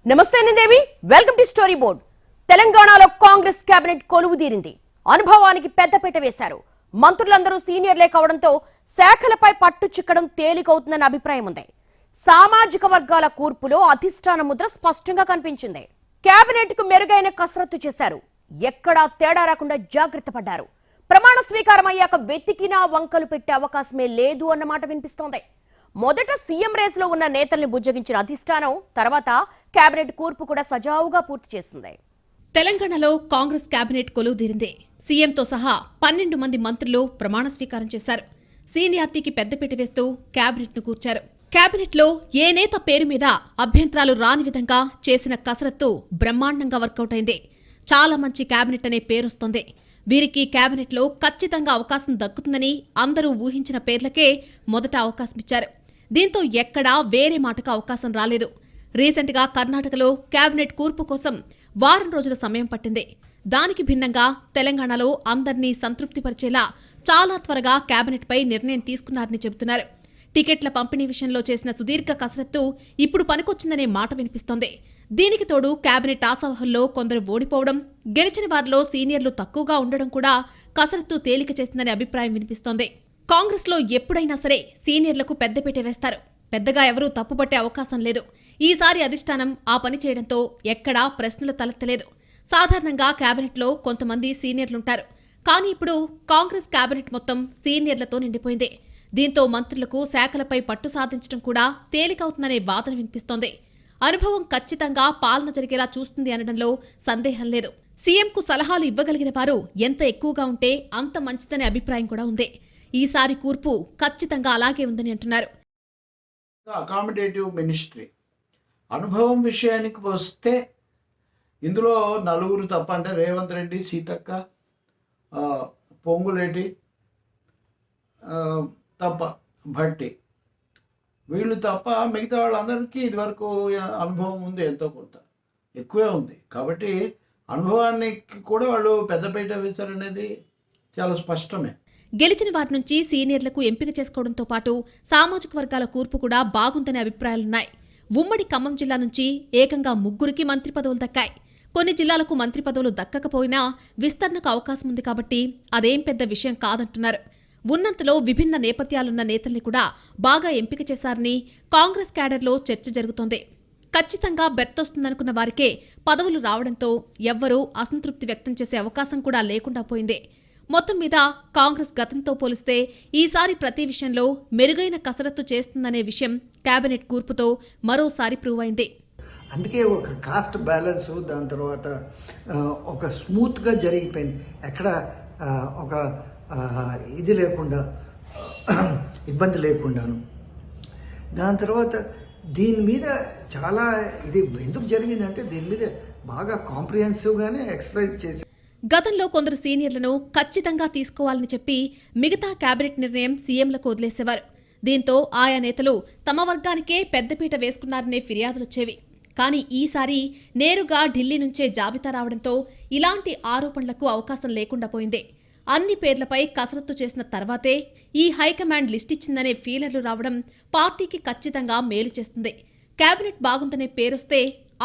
నమస్తే దేవి, welcome to story board. తెలంగాణలో Congress cabinet కొలువు తీరింది. అనుభవానికి పెద్దపీట వేశారు. మంత్రులందరూ సీనియర్లే కావడంతో శాఖలపై పట్టు చిక్కడం తేలికవుతుందన్న అభిప్రాయం ఉంది. సామాజిక వర్గాల కూర్పులో అధిష్టాన ముద్ర స్పష్టంగా కనిపించింది. కేబినెట్ కు మెరుగైన కసరత్తు చేశారు. ఎక్కడా తేడా రాకుండా జాగ్రత్త పడ్డారు. ప్రమాణ స్వీకారం అయ్యాక వెతికినా వంకలు పెట్టే అవకాశమే లేదు అన్నమాట వినిపిస్తోంది. మొదట సీఎం రేసులో ఉన్న నేతల్ని బుజ్జగించిన అధిష్టానం తర్వాత కేబినెట్ కూర్పు కూడా సజావుగా పూర్తి చేసింది. తెలంగాణలో కాంగ్రెస్ కేబినెట్ కొలువుదీరింది. సీఎంతో సహా 12 మంది మంత్రులు ప్రమాణ స్వీకారం చేశారు. సీనియారిటీకి పెద్దపీట వేస్తూ కేబినెట్ ను కూర్చారు. కేబినెట్ లో ఏ నేత పేరు మీద అభ్యంతరాలు రాని విధంగా చేసిన కసరత్తు బ్రహ్మాండంగా వర్కౌట్ అయింది. చాలా మంచి కేబినెట్ అనే పేరొస్తోంది. వీరికి కేబినెట్ లో ఖచ్చితంగా అవకాశం దక్కుతుందని అందరూ ఊహించిన పేర్లకే మొదట అవకాశమిచ్చారు. దీంతో ఎక్కడా వేరే మాటకు అవకాశం రాలేదు. రీసెంట్ గా కర్ణాటకలో కేబినెట్ కూర్పు కోసం వారం రోజుల సమయం పట్టింది. దానికి భిన్నంగా తెలంగాణలో అందర్నీ సంతృప్తిపరిచేలా చాలా త్వరగా కేబినెట్ పై నిర్ణయం తీసుకున్నారని చెబుతున్నారు. టికెట్ల పంపిణీ విషయంలో చేసిన సుదీర్ఘ కసరత్తు ఇప్పుడు పనికొచ్చిందనే మాట వినిపిస్తోంది. దీనికి తోడు కేబినెట్ ఆశావహుల్లో కొందరు ఓడిపోవడం, గెలిచిన వారిలో సీనియర్లు తక్కువగా ఉండడం కూడా కసరత్తు తేలిక చేసిందనే అభిప్రాయం వినిపిస్తోంది. కాంగ్రెస్ లో ఎప్పుడైనా సరే సీనియర్లకు పెద్దపీట వేస్తారు. పెద్దగా ఎవరూ తప్పుపట్టే అవకాశం లేదు. ఈసారి అధిష్టానం ఆ పని చేయడంతో ఎక్కడా ప్రశ్నలు తలెత్తలేదు. సాధారణంగా కేబినెట్లో కొంతమంది సీనియర్లుంటారు. కానీ ఇప్పుడు కాంగ్రెస్ కేబినెట్ మొత్తం సీనియర్లతో నిండిపోయింది. దీంతో మంత్రులకు శాఖలపై పట్టు సాధించడం కూడా తేలికవుతుందనే వాదన వినిపిస్తోంది. అనుభవం ఖచ్చితంగా పాలన జరిగేలా చూస్తుంది అనడంలో సందేహం లేదు. సీఎంకు సలహాలు ఇవ్వగలిగిన వారు ఎంత ఎక్కువగా ఉంటే అంత మంచిదనే అభిప్రాయం కూడా ఉంది. ఈసారి కూర్పు ఖచ్చితంగా అలాగే ఉందని అంటున్నారు. అకామిడేటివ్ మినిస్ట్రీ అనుభవం విషయానికి వస్తే ఇందులో నలుగురు తప్ప, అంటే రేవంత్ రెడ్డి, సీతక్క, పొంగులేటి తప్ప, భట్టి, వీళ్ళు తప్ప మిగతా వాళ్ళందరికీ ఇదివరకు అనుభవం ఉంది, ఎంతో కొంత ఎక్కువే ఉంది. కాబట్టి అనుభవానికి కూడా వాళ్ళు పెద్దపీట వేశారనేది చాలా స్పష్టమే. గెలిచిన వారి నుంచి సీనియర్లకు ఎంపిక చేసుకోవడంతో పాటు సామాజిక వర్గాల కూర్పు కూడా బాగుందనే అభిప్రాయాలున్నాయి. ఉమ్మడి ఖమ్మం జిల్లా నుంచి ఏకంగా 3 మంత్రి పదవులు దక్కాయి. కొన్ని జిల్లాలకు మంత్రి పదవులు దక్కకపోయినా విస్తరణకు అవకాశం ఉంది కాబట్టి అదేం పెద్ద విషయం కాదంటున్నారు. ఉన్నంతలో విభిన్న నేపథ్యాలున్న నేతల్ని కూడా బాగా ఎంపిక చేశారని కాంగ్రెస్ క్యాడర్లో చర్చ జరుగుతోంది. ఖచ్చితంగా బెర్తొస్తుందనుకున్న వారికే పదవులు రావడంతో ఎవ్వరూ అసంతృప్తి వ్యక్తం చేసే అవకాశం కూడా లేకుండా పోయింది. మొత్తం మీద కాంగ్రెస్ గతంతో పోలిస్తే ఈసారి ప్రతి విషయంలో మెరుగైన కసరత్తు చేస్తుందనే విషయం కేబినెట్ కూర్పుతో మరోసారి ప్రూవ్ అయింది. అందుకే ఒక కాస్ట్ బ్యాలెన్స్, దాని తర్వాత ఒక స్మూత్గా జరిగిపోయింది. ఎక్కడ ఒక ఇది లేకుండా, ఇబ్బంది లేకుండాను. దాని తర్వాత దీని మీద చాలా ఇది ఎందుకు జరిగిందంటే దీని మీద బాగా కాంప్రిహెన్సివ్గానే ఎక్సర్సైజ్ చేసి గతంలో కొందరు సీనియర్లను ఖచ్చితంగా తీసుకోవాలని చెప్పి మిగతా కేబినెట్ నిర్ణయం సీఎంలకు వదిలేసేవారు. దీంతో ఆయా నేతలు తమ వర్గానికే పెద్దపీట వేసుకున్నారనే ఫిర్యాదులొచ్చేవి. కానీ ఈసారి నేరుగా ఢిల్లీ నుంచే జాబితా రావడంతో ఇలాంటి ఆరోపణలకు అవకాశం లేకుండా పోయింది. అన్ని పేర్లపై కసరత్తు చేసిన తర్వాతే ఈ హైకమాండ్ లిస్టిచ్చిందనే ఫీలర్లు రావడం పార్టీకి ఖచ్చితంగా మేలు చేస్తుంది. కేబినెట్ బాగుందనే పేరొస్తే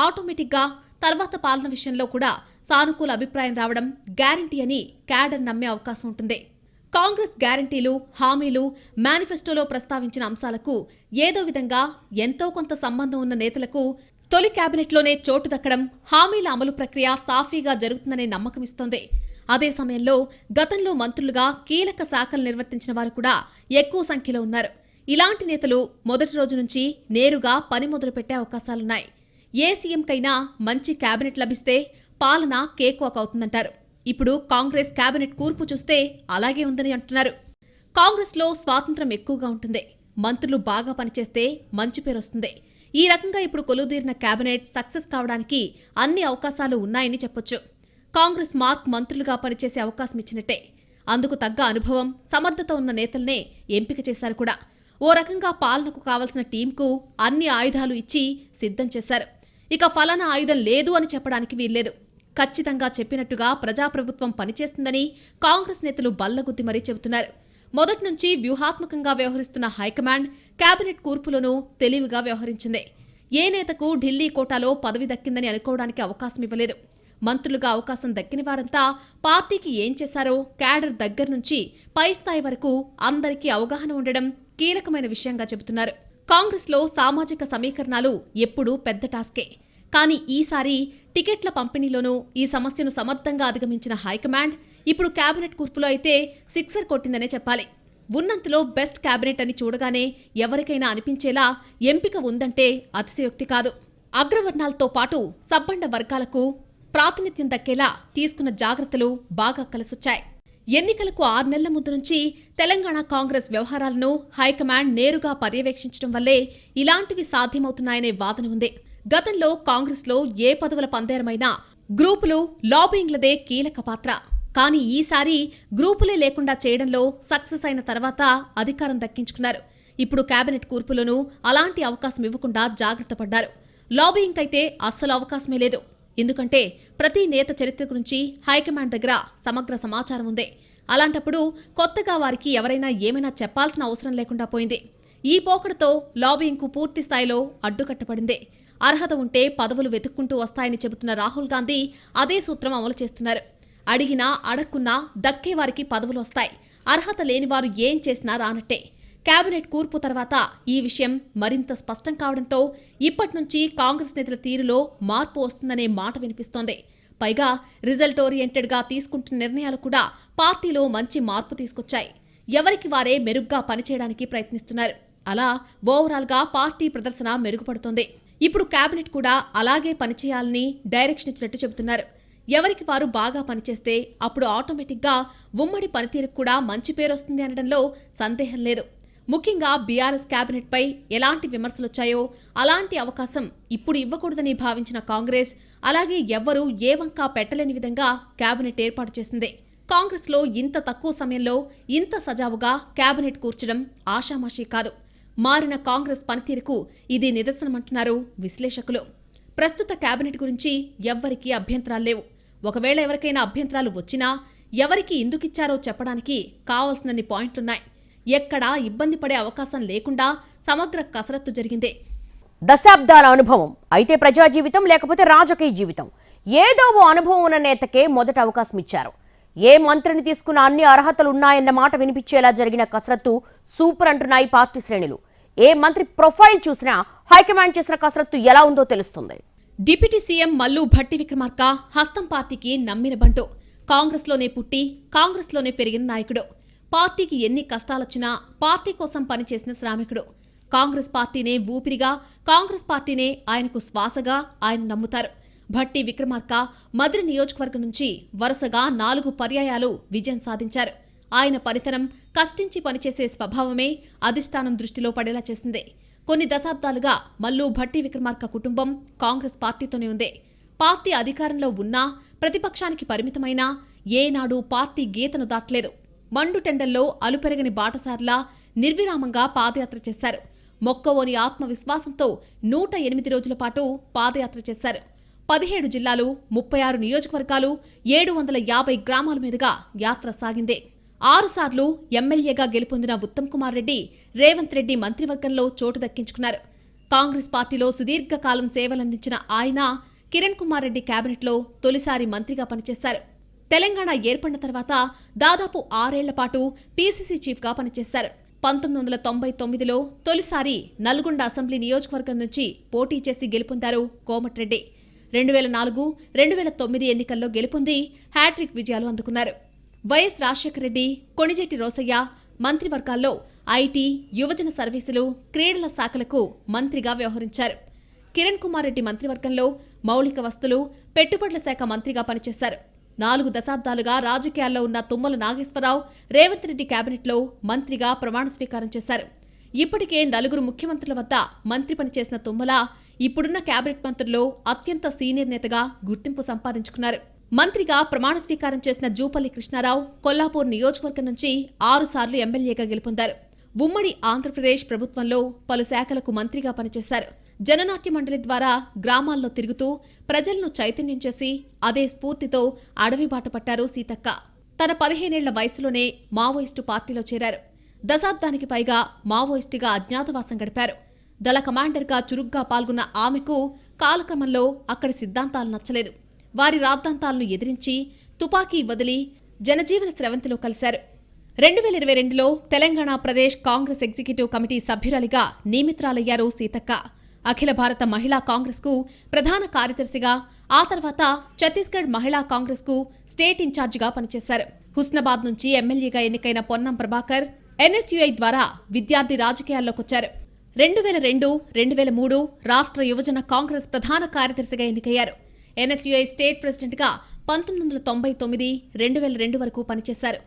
ఆటోమేటిక్గా తర్వాత పాలన విషయంలో కూడా సానుకూల అభిప్రాయం రావడం గ్యారంటీ అని క్యాడర్ నమ్మే అవకాశం ఉంటుంది. కాంగ్రెస్ గ్యారంటీలు, హామీలు, మేనిఫెస్టోలో ప్రస్తావించిన అంశాలకు ఏదో విధంగా ఎంతో కొంత సంబంధం ఉన్న నేతలకు తొలి కేబినెట్లోనే చోటు దక్కడం, హామీల అమలు ప్రక్రియ సాఫీగా జరుగుతుందనే నమ్మకమిస్తోంది. అదే సమయంలో గతంలో మంత్రులుగా కీలక శాఖలు నిర్వర్తించిన వారు కూడా ఎక్కువ సంఖ్యలో ఉన్నారు. ఇలాంటి నేతలు మొదటి రోజు నుంచి నేరుగా పని మొదలుపెట్టే అవకాశాలున్నాయి. ఏ సీఎంకైనా మంచి కేబినెట్ లభిస్తే పాలన కేక్ వాక్ అవుతుందంటారు. ఇప్పుడు కాంగ్రెస్ కేబినెట్ కూర్పు చూస్తే అలాగే ఉందని అంటున్నారు. కాంగ్రెస్లో స్వాతంత్రం ఎక్కువగా ఉంటుంది. మంత్రులు బాగా పనిచేస్తే మంచి పేరు వస్తుంది. ఈ రకంగా ఇప్పుడు కొలువుదీరిన కేబినెట్ సక్సెస్ కావడానికి అన్ని అవకాశాలు ఉన్నాయని చెప్పొచ్చు. కాంగ్రెస్ మార్క్ మంత్రులుగా పనిచేసే అవకాశం ఇచ్చినట్టే. అందుకు తగ్గ అనుభవం, సమర్థత ఉన్న నేతల్నే ఎంపిక చేశారు కూడా. ఓ రకంగా పాలనకు కావలసిన టీంకు అన్ని ఆయుధాలు ఇచ్చి సిద్ధం చేశారు. ఇక ఫలానా ఆయుధం లేదు అని చెప్పడానికి వీల్లేదు. ఖచ్చితంగా చెప్పినట్టుగా ప్రజాప్రభుత్వం పనిచేస్తుందని కాంగ్రెస్ నేతలు బల్లగుద్ది మరీ చెబుతున్నారు. మొదటి నుంచి వ్యూహాత్మకంగా వ్యవహరిస్తున్న హైకమాండ్ కేబినెట్ కూర్పులోనూ తెలివిగా వ్యవహరించింది. ఏ నేతకు ఢిల్లీ కోటాలో పదవి దక్కిందని అనుకోవడానికి అవకాశం ఇవ్వలేదు. మంత్రులుగా అవకాశం దక్కిన వారంతా పార్టీకి ఏం చేశారో క్యాడర్ దగ్గర నుంచి పై స్థాయి వరకు అందరికీ అవగాహన ఉండడం కీలకమైన విషయంగా చెబుతున్నారు. కాంగ్రెస్లో సామాజిక సమీకరణాలు ఎప్పుడూ పెద్ద టాస్కే. కానీ ఈసారి టికెట్ల పంపిణీలోనూ ఈ సమస్యను సమర్థంగా అధిగమించిన హైకమాండ్ ఇప్పుడు కేబినెట్ కూర్పులో అయితే సిక్సర్ కొట్టిందనే చెప్పాలి. ఉన్నంతలో బెస్ట్ కేబినెట్ అని చూడగానే ఎవరికైనా అనిపించేలా ఎంపిక ఉందంటే అతిశయోక్తి కాదు. అగ్రవర్ణాలతో పాటు సబ్బండ వర్గాలకు ప్రాతినిధ్యం దక్కేలా తీసుకున్న జాగ్రత్తలు బాగా కలిసొచ్చాయి. ఎన్నికలకు 6 నెలల ముందు నుంచి తెలంగాణ కాంగ్రెస్ వ్యవహారాలను హైకమాండ్ నేరుగా పర్యవేక్షించడం వల్లే ఇలాంటివి సాధ్యమవుతున్నాయనే వాదన ఉంది. గతంలో కాంగ్రెస్లో ఏ పదవుల పందేరమైనా గ్రూపులు లాబింగ్లదే కీలక పాత్ర. కానీ ఈసారి గ్రూపులే లేకుండా చేయడంలో సక్సెస్ అయిన తర్వాత అధికారం దక్కించుకున్నారు. ఇప్పుడు కేబినెట్ కూర్పులోనూ అలాంటి అవకాశం ఇవ్వకుండా జాగ్రత్త పడ్డారు. లాబింగ్ అయితే అస్సలు అవకాశమే లేదు. ఎందుకంటే ప్రతి నేత చరిత్ర గురించి హైకమాండ్ దగ్గర సమగ్ర సమాచారం ఉంది. అలాంటప్పుడు కొత్తగా వారికి ఎవరైనా ఏమైనా చెప్పాల్సిన అవసరం లేకుండా పోయింది. ఈ పోకడతో లాబింగ్కు పూర్తి స్థాయిలో అడ్డుకట్టబడింది. అర్హత ఉంటే పదవులు వెతుక్కుంటూ వస్తాయని చెబుతున్న రాహుల్ గాంధీ అదే సూత్రం అమలు చేస్తున్నారు. అడిగినా అడక్కున్నా దక్కేవారికి పదవులు వస్తాయి. అర్హత లేనివారు ఏం చేసినా రానట్టే. కేబినెట్ కూర్పు తర్వాత ఈ విషయం మరింత స్పష్టం కావడంతో ఇప్పట్నుంచి కాంగ్రెస్ నేతల తీరులో మార్పు వస్తుందనే మాట వినిపిస్తోంది. పైగా రిజల్ట్ ఓరియంటెడ్గా తీసుకుంటున్న నిర్ణయాలు కూడా పార్టీలో మంచి మార్పు తీసుకొచ్చాయి. ఎవరికి వారే మెరుగ్గా పనిచేయడానికి ప్రయత్నిస్తున్నారు. అలా ఓవరాల్గా పార్టీ ప్రదర్శన మెరుగుపడుతోంది. ఇప్పుడు కేబినెట్ కూడా అలాగే పనిచేయాలని డైరెక్షన్ ఇచ్చినట్టు చెబుతున్నారు. ఎవరికి వారు బాగా పనిచేస్తే అప్పుడు ఆటోమేటిక్గా ఉమ్మడి పనితీరుకు కూడా మంచి పేరు వస్తుంది అనడంలో సందేహం లేదు. ముఖ్యంగా బీఆర్ఎస్ కేబినెట్పై ఎలాంటి విమర్శలొచ్చాయో అలాంటి అవకాశం ఇప్పుడు ఇవ్వకూడదని భావించిన కాంగ్రెస్ అలాగే ఎవ్వరూ ఏ వంకా పెట్టలేని విధంగా కేబినెట్ ఏర్పాటు చేసింది. కాంగ్రెస్లో ఇంత తక్కువ సమయంలో ఇంత సజావుగా కేబినెట్ కూర్చడం ఆషామాషీ కాదు. మారిన కాంగ్రెస్ పనితీరుకు ఇది నిదర్శనమంటున్నారు విశ్లేషకులు. ప్రస్తుత కేబినెట్ గురించి ఎవ్వరికీ అభ్యంతరాలు లేవు. ఒకవేళ ఎవరికైనా అభ్యంతరాలు వచ్చినా ఎవరికి ఎందుకిచ్చారో చెప్పడానికి కావాల్సినన్ని పాయింట్లున్నాయి. ఎక్కడా ఇబ్బంది పడే అవకాశం లేకుండా సమగ్ర కసరత్తు జరిగింది. దశాబ్దాల అనుభవం అయితే ప్రజా జీవితం లేకపోతే రాజకీయ జీవితం ఏదో ఓ అనుభవం ఉన్న నేతకే మొదట అవకాశం ఇచ్చారు. ఏ మంత్రిని తీసుకున్న అన్ని అర్హతలు ఉన్నాయన్న మాట వినిపించేలా జరిగిన కసరత్తు సూపర్ అంటున్నాయి పార్టీ శ్రేణులు. ఏ మంత్రి ప్రొఫైల్ చూసినా హైకమాండ్ చేసిన కసరత్తు ఎలా ఉందో తెలుస్తుంది. డిప్యూటీ సీఎం మల్లు భట్టి విక్రమార్క హస్తం పార్టీకి నమ్మిన బంటు. కాంగ్రెస్లోనే పుట్టి కాంగ్రెస్లోనే పెరిగిన నాయకుడు. పార్టీకి ఎన్ని కష్టాలొచ్చినా పార్టీ కోసం పనిచేసిన శ్రామికుడు. కాంగ్రెస్ పార్టీనే ఊపిరిగా, కాంగ్రెస్ పార్టీనే ఆయనకు శ్వాసగా ఆయన నమ్ముతారు. భట్టి విక్రమార్క మధుర నియోజకవర్గం నుంచి వరుసగా 4 పర్యాయాలు విజయం సాధించారు. ఆయన పనితనం, కష్టించి పనిచేసే స్వభావమే అధిష్టానం దృష్టిలో పడేలా చేసింది. కొన్ని దశాబ్దాలుగా మల్లు భట్టి విక్రమార్క కుటుంబం కాంగ్రెస్ పార్టీతోనే ఉంది. పార్టీ అధికారంలో ఉన్నా, ప్రతిపక్షానికి పరిమితమైనా ఏనాడు పార్టీ గీతను దాటలేదు. మండుటెండల్లో అలుపెరగని బాటసార్లా నిర్విరామంగా పాదయాత్ర చేశారు. మొక్కవోని ఆత్మవిశ్వాసంతో 108 రోజుల పాటు పాదయాత్ర చేశారు. 17 జిల్లాలు, 36 నియోజకవర్గాలు, 750 గ్రామాల మీదుగా యాత్ర సాగింది. 6 సార్లు ఎమ్మెల్యేగా గెలుపొందిన ఉత్తమ్ కుమార్ రెడ్డి, రేవంత్ రెడ్డి మంత్రివర్గంలో చోటు దక్కించుకున్నారు. కాంగ్రెస్ పార్టీలో సుదీర్ఘకాలం సేవలందించిన ఆయన కిరణ్ కుమార్ రెడ్డి కేబినెట్లో తొలిసారి మంత్రిగా పనిచేశారు. తెలంగాణ ఏర్పడిన తర్వాత దాదాపు 6 ఏళ్ల పాటు పీసీసీ చీఫ్గా పనిచేశారు. 1999లో తొలిసారి నల్గొండ అసెంబ్లీ నియోజకవర్గం నుంచి పోటీ చేసి గెలుపొందారు కోమటిరెడ్డి. 2004, 2009 ఎన్నికల్లో గెలుపొంది హ్యాట్రిక్ విజయాలు అందుకున్నారు. వైఎస్ రాజశేఖర రెడ్డి, కొణిజేటి రోసయ్య మంత్రివర్గాల్లో ఐటీ, యువజన సర్వీసులు, క్రీడల శాఖలకు మంత్రిగా వ్యవహరించారు. కిరణ్ కుమార్ రెడ్డి మంత్రివర్గంలో మౌలిక వస్తువులు, పెట్టుబడుల శాఖ మంత్రిగా పనిచేశారు. 4 దశాబ్దాలుగా రాజకీయాల్లో ఉన్న తుమ్మల నాగేశ్వరరావు, రేవంత్ రెడ్డి కేబినెట్లో మంత్రిగా ప్రమాణ స్వీకారం చేశారు. ఇప్పటికే 4 ముఖ్యమంత్రుల వద్ద మంత్రి పనిచేసిన తుమ్మల ఇప్పుడున్న కేబినెట్ మంత్రుల్లో అత్యంత సీనియర్ నేతగా గుర్తింపు సంపాదించుకున్నారు. మంత్రిగా ప్రమాణ స్వీకారం చేసిన జూపల్లి కృష్ణారావు కొల్లాపూర్ నియోజకవర్గం నుంచి 6 సార్లు ఎమ్మెల్యేగా గెలుపొందారు. ఉమ్మడి ఆంధ్రప్రదేశ్ ప్రభుత్వంలో పలు శాఖలకు మంత్రిగా పనిచేశారు. జననాట్య మండలి ద్వారా గ్రామాల్లో తిరుగుతూ ప్రజలను చైతన్యం చేసి అదే స్ఫూర్తితో అడవి బాట పట్టారు సీతక్క. తన 15 ఏళ్ల వయసులోనే మావోయిస్టు పార్టీలో చేరారు. దశాబ్దానికి పైగా మావోయిస్టుగా అజ్ఞాతవాసం గడిపారు. దళ కమాండర్గా చురుగ్గా పాల్గొన్న ఆమెకు కాలక్రమంలో అక్కడి సిద్ధాంతాలు నచ్చలేదు. వారి రాద్ధాంతాలను ఎదిరించి తుపాకీ వదిలి జనజీవన స్రవంతిలో కలిశారు. 2022లో తెలంగాణ ప్రదేశ్ కాంగ్రెస్ ఎగ్జిక్యూటివ్ కమిటీ సభ్యురాలిగా నియమితురాలయ్యారు సీతక్క. అఖిల భారత మహిళా కాంగ్రెస్కు ప్రధాన కార్యదర్శిగా, ఆ తర్వాత ఛత్తీస్గఢ్ మహిళా కాంగ్రెస్కు స్టేట్ ఇన్ఛార్జిగా పనిచేశారు. హుస్నాబాద్ నుంచి ఎమ్మెల్యేగా ఎన్నికైన పొన్నం ప్రభాకర్ ఎన్ఎస్యుఐ ద్వారా విద్యార్థి రాజకీయాల్లోకొచ్చారు. 2002-2003 రాష్ట్ర యువజన కాంగ్రెస్ ప్రధాన కార్యదర్శిగా ఎన్నికయ్యారు. ఎన్ఎస్యుఐ స్టేట్ ప్రెసిడెంట్గా 1999-2002 వరకు పనిచేశారు.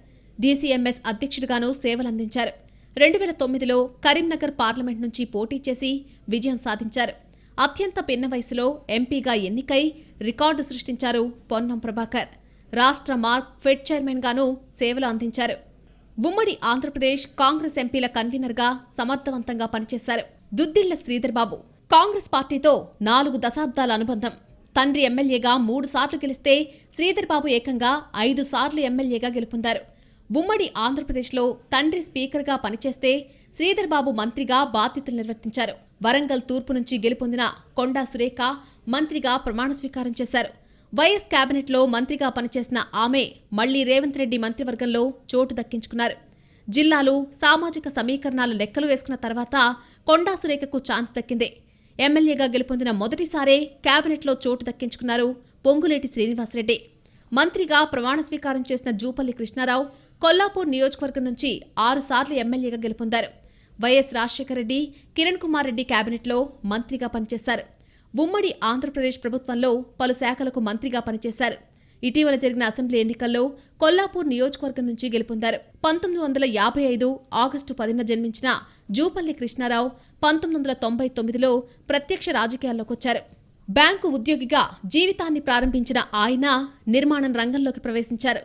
డీసీఎంఎస్ అధ్యక్షుడిగానూ సేవలందించారు. 2009లో కరీంనగర్ పార్లమెంట్ నుంచి పోటీ చేసి విజయం సాధించారు. అత్యంత పిన్న వయసులో ఎంపీగా ఎన్నికై రికార్డు సృష్టించారు పొన్నం ప్రభాకర్. రాష్ట్ర మార్క్ ఫెడ్ చైర్మన్గానూ సేవలు అందించారు. ఉమ్మడి ఆంధ్రప్రదేశ్ కాంగ్రెస్ ఎంపీల కన్వీనర్గా సమర్థవంతంగా పనిచేశారు. దుద్దిళ్ల శ్రీధర్బాబు కాంగ్రెస్ పార్టీతో 4 దశాబ్దాల అనుబంధం. తండ్రి ఎమ్మెల్యేగా 3 సార్లు గెలిస్తే శ్రీధర్బాబు ఏకంగా 5 సార్లు ఎమ్మెల్యేగా గెలుపొందారు. ఉమ్మడి ఆంధ్రప్రదేశ్లో తండ్రి స్పీకర్గా పనిచేస్తే శ్రీధర్బాబు మంత్రిగా బాధ్యతలు నిర్వర్తించారు. వరంగల్ తూర్పు నుంచి గెలుపొందిన కొండా సురేఖ మంత్రిగా ప్రమాణ స్వీకారం చేశారు. వైఎస్ కేబినెట్లో మంత్రిగా పనిచేసిన ఆమె మళ్లీ రేవంత్ రెడ్డి మంత్రివర్గంలో చోటు దక్కించుకున్నారు. జిల్లాలు సామాజిక సమీకరణాల లెక్కలు వేసుకున్న తర్వాత కొండా సురేఖకు ఛాన్స్ దక్కింది. ఎమ్మెల్యేగా గెలుపొందిన మొదటిసారే కేబినెట్లో చోటు దక్కించుకున్నారు పొంగులేటి శ్రీనివాసరెడ్డి. మంత్రిగా ప్రమాణ స్వీకారం చేసిన జూపల్లి కృష్ణారావు కొల్లాపూర్ నియోజకవర్గం నుంచి 6 సార్లు ఎమ్మెల్యేగా గెలుపొందారు. వైఎస్ రాజశేఖర రెడ్డి, కిరణ్ కుమార్ రెడ్డి కేబినెట్లో మంత్రిగా పనిచేశారు. ఉమ్మడి ఆంధ్రప్రదేశ్ ప్రభుత్వంలో పలు శాఖలకు మంత్రిగా పనిచేశారు. ఇటీవల జరిగిన అసెంబ్లీ ఎన్నికల్లో కొల్లాపూర్ నియోజకవర్గం నుంచి గెలుపొందారు. 1955 ఆగస్టు 10న జన్మించిన జూపల్లి కృష్ణారావు 1999లో ప్రత్యక్ష రాజకీయాల్లోకొచ్చారు. బ్యాంకు ఉద్యోగిగా జీవితాన్ని ప్రారంభించిన ఆయన నిర్మాణం రంగంలోకి ప్రవేశించారు.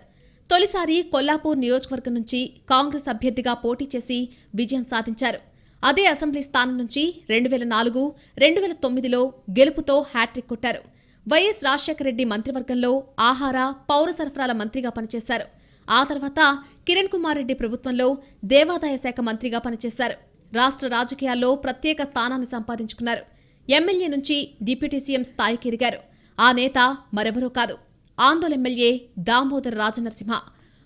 తొలిసారి కొల్లాపూర్ నియోజకవర్గం నుంచి కాంగ్రెస్ అభ్యర్థిగా పోటీ చేసి విజయం సాధించారు. అదే అసెంబ్లీ స్థానం నుంచి 2004-2009లో గెలుపుతో హ్యాట్రిక్ కొట్టారు. వైఎస్ రాజశేఖర రెడ్డి మంత్రివర్గంలో ఆహార, పౌర సరఫరాల మంత్రిగా పనిచేశారు. ఆ తర్వాత కిరణ్ కుమార్ రెడ్డి ప్రభుత్వంలో దేవాదాయ శాఖ మంత్రిగా పనిచేశారు. రాష్ట్ర రాజకీయాల్లో ప్రత్యేక స్థానాన్ని సంపాదించుకున్నారు. ఎమ్మెల్యే నుంచి డిప్యూటీ సీఎం స్థాయికి ఎదిగారు. ఆ నేత మరెవరూ కాదు, ఆందోళన ఎమ్మెల్యే దామోదర్ రాజనరసింహ.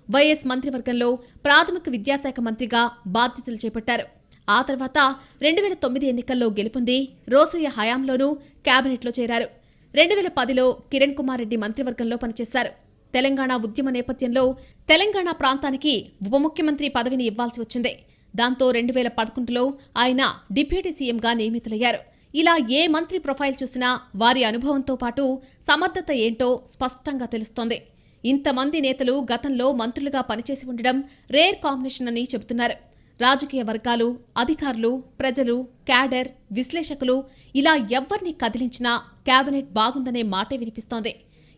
వైఎస్ మంత్రివర్గంలో ప్రాథమిక విద్యాశాఖ మంత్రిగా బాధ్యతలు చేపట్టారు. ఆ తర్వాత 2009 ఎన్నికల్లో గెలుపొంది రోసయ్య హయాంలోనూ కేబినెట్లో చేరారు. 2010లో కిరణ్ కుమార్ రెడ్డి మంత్రివర్గంలో పనిచేశారు. తెలంగాణ ఉద్యమ నేపథ్యంలో తెలంగాణ ప్రాంతానికి ఉప ముఖ్యమంత్రి పదవిని ఇవ్వాల్సి వచ్చింది. దాంతో 2011లో ఆయన డిప్యూటీ సీఎంగా నియమితులయ్యారు. ఇలా ఏ మంత్రి ప్రొఫైల్ చూసినా వారి అనుభవంతో పాటు సమర్థత ఏంటో స్పష్టంగా తెలుస్తోంది. ఇంతమంది నేతలు గతంలో మంత్రులుగా పనిచేసి ఉండడం రేర్ కాంబినేషన్ అని చెబుతున్నారు. రాజకీయ వర్గాలు, అధికారులు, ప్రజలు, క్యాడర్, విశ్లేషకులు ఇలా ఎవ్వర్ని కదిలించినా కేబినెట్ బాగుందనే మాటే వినిపిస్తోంది.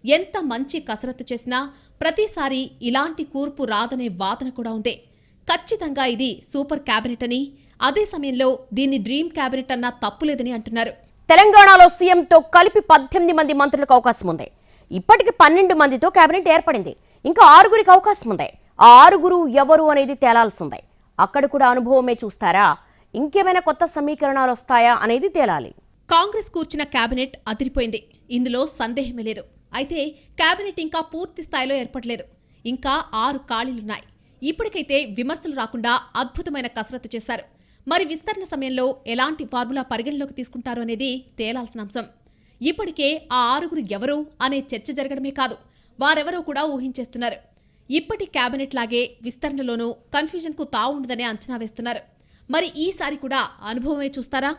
ఎంత మంచి కసరత్తు చేసినా ప్రతిసారి ఇలాంటి కూర్పు రాదనే వాదన కూడా ఉంది. ఖచ్చితంగా ఇది సూపర్ కేబినెట్ అని, అదే సమయంలో దీన్ని డ్రీమ్ కేబినెట్ అన్నా తప్పులేదని అంటున్నారు. తెలంగాణలో సీఎంతో కలిపి 18 మంది మంత్రులకు అవకాశం ఉంది. ఇప్పటికి 12 మందితో కేబినెట్ ఏర్పడింది. ఇంకా 6గురికి అవకాశం ఉంది. ఆ 6గురు ఎవరు అనేది తేలాల్సిందే. అక్కడ కూడా అనుభవమే చూస్తారా, ఇంకేమైనా కొత్త సమీకరణాలు వస్తాయా అనేది తేలాలి. కాంగ్రెస్ కూర్చిన కేబినెట్ అదిరిపోయింది, ఇందులో సందేహమే లేదు. అయితే కేబినెట్ ఇంకా పూర్తి స్థాయిలో ఏర్పడలేదు. ఇంకా 6 ఖాళీలున్నాయి. ఇప్పటికైతే విమర్శలు రాకుండా అద్భుతమైన కసరత్తు చేశారు. మరి విస్తరణ సమయంలో ఎలాంటి ఫార్ములా పరిగణలోకి తీసుకుంటారు అనేది తేలాల్సిన అంశం. ఇప్పటికే ఆ 6గురు ఎవరు అనే చర్చ జరగడమే కాదు, వారెవరో కూడా ఊహించేస్తున్నారు. ఇప్పటి కేబినెట్ లాగే విస్తరణలోనూ కన్ఫ్యూజన్కు తావుండదనే అంచనా వేస్తున్నారు. మరి ఈసారి కూడా అనుభవమే చూస్తారా,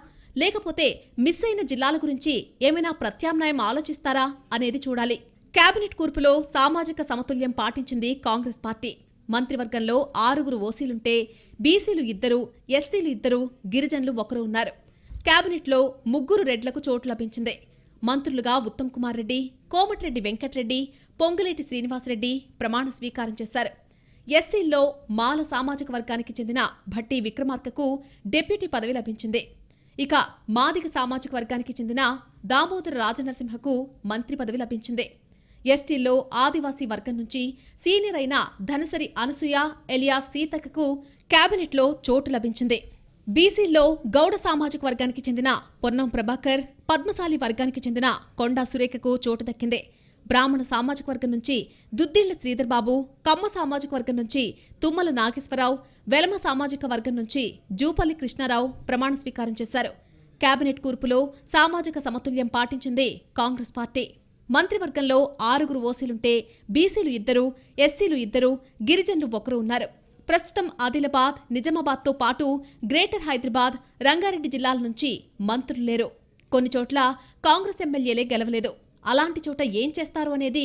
లేకపోతే మిస్ అయిన జిల్లాల గురించి ఏమైనా ప్రత్యామ్నాయం ఆలోచిస్తారా అనేది చూడాలి. కేబినెట్ కూర్పులో సామాజిక సమతుల్యం పాటించింది కాంగ్రెస్ పార్టీ. మంత్రివర్గంలో 6గురు ఓసీలుంటే బీసీలు 2, ఎస్సీలు 2, గిరిజనులు 1 ఉన్నారు. కేబినెట్లో 3 రెడ్లకు చోటు లభించింది. మంత్రులుగా ఉత్తమ్ కుమార్ రెడ్డి, కోమటిరెడ్డి వెంకటరెడ్డి, పొంగులేటి శ్రీనివాసరెడ్డి ప్రమాణ స్వీకారం చేశారు. ఎస్సీల్లో మాల సామాజిక వర్గానికి చెందిన భట్టి విక్రమార్కకు డిప్యూటీ పదవి లభించింది. ఇక మాదిగ సామాజిక వర్గానికి చెందిన దామోదర రాజనరసింహకు మంత్రి పదవి లభించింది. ఎస్టీల్లో ఆదివాసీ వర్గం నుంచి సీనియర్ అయిన ధనసరి అనసూయ ఎలియాస్ సీతక్కకు కేబినెట్లో చోటు లభించింది. బీసీల్లో గౌడ సామాజిక వర్గానికి చెందిన పొన్నం ప్రభాకర్, పద్మశాలి వర్గానికి చెందిన కొండా సురేఖకు చోటు దక్కింది. బ్రాహ్మణ సామాజిక వర్గం నుంచి దుద్దిళ్ల శ్రీధర్ బాబు, కమ్మ సామాజిక వర్గం నుంచి తుమ్మల నాగేశ్వరరావు, వెలమ సామాజిక వర్గం నుంచి జూపల్లి కృష్ణారావు ప్రమాణ స్వీకారం చేశారు. కేబినెట్ కూర్పులో సామాజిక సమతుల్యం పాటించింది కాంగ్రెస్ పార్టీ. మంత్రివర్గంలో 6 ఓసీలుంటే బీసీలు 2, ఎస్సీలు 2, గిరిజనులు 1 ఉన్నారు. ప్రస్తుతం ఆదిలాబాద్, నిజామాబాద్తో పాటు గ్రేటర్ హైదరాబాద్, రంగారెడ్డి జిల్లాల నుంచి మంత్రులు లేరు. కొన్ని చోట్ల కాంగ్రెస్ ఎమ్మెల్యేలే గెలవలేదు. అలాంటి చోట ఏం చేస్తారు అనేది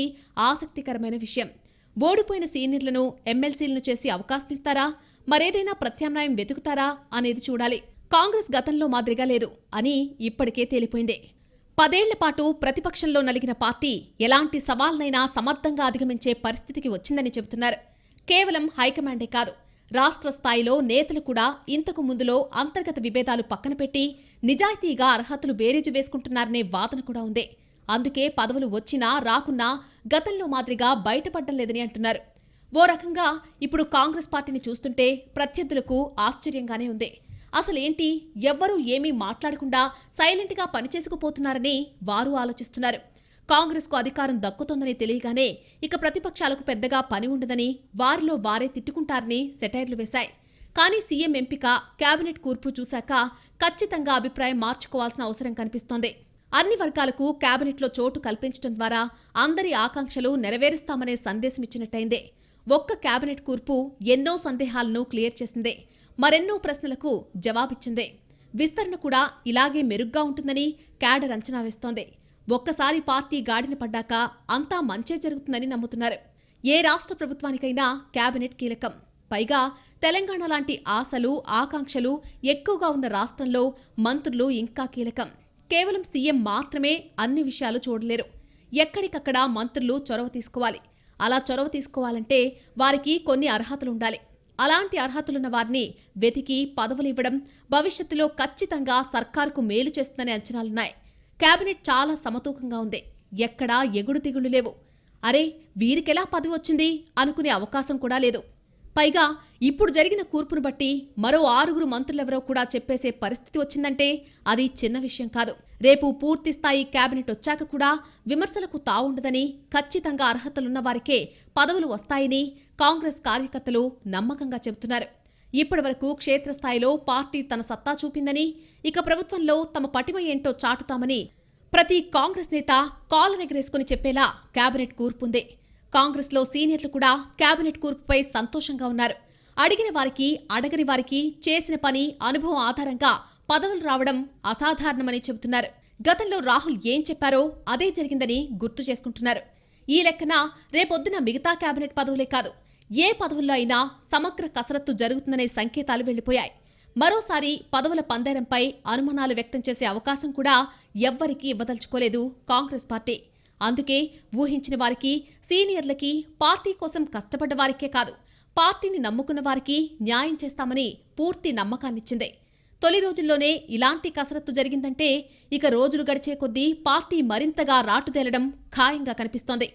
ఆసక్తికరమైన విషయం. ఓడిపోయిన సీనియర్లను ఎమ్మెల్సీలను చేసి అవకాశమిస్తారా, మరేదైనా ప్రత్యామ్నాయం వెతుకుతారా అనేది చూడాలి. కాంగ్రెస్ గతంలో మాదిరిగా లేదు అని ఇప్పటికే తేలిపోయింది. 10 ఏళ్ల పాటు ప్రతిపక్షంలో నలిగిన పార్టీ ఎలాంటి సవాల్నైనా సమర్థంగా అధిగమించే పరిస్థితికి వచ్చిందని చెబుతున్నారు. కేవలం హైకమాండే కాదు, రాష్ట్ర స్థాయిలో నేతలు కూడా ఇంతకు ముందులో అంతర్గత విభేదాలు పక్కన పెట్టి నిజాయితీగా అర్హతలు బేరీజు వేసుకుంటున్నారనే వాదన కూడా ఉంది. అందుకే పదవులు వచ్చినా రాకున్నా గతంలో మాదిరిగా బయటపడ్డం లేదని అంటున్నారు. ఓ రకంగా ఇప్పుడు కాంగ్రెస్ పార్టీని చూస్తుంటే ప్రత్యర్థులకు ఆశ్చర్యంగానే ఉంది. అసలేంటి, ఎవ్వరూ ఏమీ మాట్లాడకుండా సైలెంట్గా పనిచేసుకుపోతున్నారని వారు ఆలోచిస్తున్నారు. కాంగ్రెస్కు అధికారం దక్కుతోందని తెలియగానే ఇక ప్రతిపక్షాలకు పెద్దగా పని ఉండదని వారిలో వారే తిట్టుకుంటారని సెటైర్లు వేశాయి. కానీ సీఎం ఎంపిక, కేబినెట్ కూర్పు చూశాక ఖచ్చితంగా అభిప్రాయం మార్చుకోవాల్సిన అవసరం కనిపిస్తోంది. అన్ని వర్గాలకు కేబినెట్లో చోటు కల్పించడం ద్వారా అందరి ఆకాంక్షలు నెరవేరుస్తామనే సందేశం ఇచ్చినట్టయిందే. ఒక్క కేబినెట్ కూర్పు ఎన్నో సందేహాలను క్లియర్ చేసిందే, మరెన్నో ప్రశ్నలకు జవాబిచ్చిందే. విస్తరణ కూడా ఇలాగే మెరుగ్గా ఉంటుందని క్యాడర్ అంచనా వేస్తోంది. ఒక్కసారి పార్టీ గాడిన పడ్డాక అంతా మంచే జరుగుతుందని నమ్ముతున్నారు. ఏ రాష్ట్ర ప్రభుత్వానికైనా కేబినెట్ కీలకం. పైగా తెలంగాణ లాంటి ఆశలు, ఆకాంక్షలు ఎక్కువగా ఉన్న రాష్ట్రంలో మంత్రులు ఇంకా కీలకం. కేవలం సీఎం మాత్రమే అన్ని విషయాలు చూడలేరు. ఎక్కడికక్కడ మంత్రులు చొరవ తీసుకోవాలి. అలా చొరవ తీసుకోవాలంటే వారికి కొన్ని అర్హతలుండాలి. అలాంటి అర్హతలున్న వారిని వెతికి పదవులు ఇవ్వడం భవిష్యత్తులో ఖచ్చితంగా సర్కారుకు మేలు చేస్తుందనే అంచనాలున్నాయి. కేబినెట్ చాలా సమతూకంగా ఉంది. ఎక్కడా ఎగుడు దిగుళ్ళు లేవు. అరే, వీరికెలా పదవి వచ్చింది అనుకునే అవకాశం కూడా లేదు. పైగా ఇప్పుడు జరిగిన కూర్పును బట్టి మరో 6 మంత్రులెవరో కూడా చెప్పేసే పరిస్థితి వచ్చిందంటే అది చిన్న విషయం కాదు. రేపు పూర్తిస్థాయి కేబినెట్ వచ్చాక కూడా విమర్శలకు తావుండదని, ఖచ్చితంగా అర్హతలున్న వారికే పదవులు వస్తాయని కాంగ్రెస్ కార్యకర్తలు నమ్మకంగా చెబుతున్నారు. ఇప్పటివరకు క్షేత్రస్థాయిలో పార్టీ తన సత్తా చూపిందని, ఇక ప్రభుత్వంలో తమ పటిమ ఏంటో చాటుతామని ప్రతి కాంగ్రెస్ నేత కాలరెగరేసుకుని చెప్పేలా కేబినెట్ కూర్పుంది. కాంగ్రెస్లో సీనియర్లు కూడా కేబినెట్ కూర్పుపై సంతోషంగా ఉన్నారు. అడిగిన వారికి, అడగని వారికి చేసిన పని, అనుభవం ఆధారంగా పదవులు రావడం అసాధారణమని చెబుతున్నారు. గతంలో రాహుల్ ఏం చెప్పారో అదే జరిగిందని గుర్తు చేసుకుంటున్నారు. ఈ లెక్కన రేపొద్దున మిగతా కేబినెట్ పదవులే కాదు, ఏ పదవుల్లో అయినా సమగ్ర కసరత్తు జరుగుతుందనే సంకేతాలు వెళ్లిపోయాయి. మరోసారి పదవుల పందేరంపై అనుమానాలు వ్యక్తం చేసే అవకాశం కూడా ఎవ్వరికీ ఇవ్వదలుచుకోలేదు కాంగ్రెస్ పార్టీ. అందుకే ఊహించిన వారికి, సీనియర్లకి, పార్టీ కోసం కష్టపడ్డ వారికే కాదు, పార్టీని నమ్ముకున్న వారికి న్యాయం చేస్తామని పూర్తి నమ్మకాన్నిచ్చింది. తొలి రోజుల్లోనే ఇలాంటి కసరత్తు జరిగిందంటే ఇక రోజులు గడిచే కొద్దీ పార్టీ మరింతగా రాటుదేలడం ఖాయంగా కనిపిస్తోంది.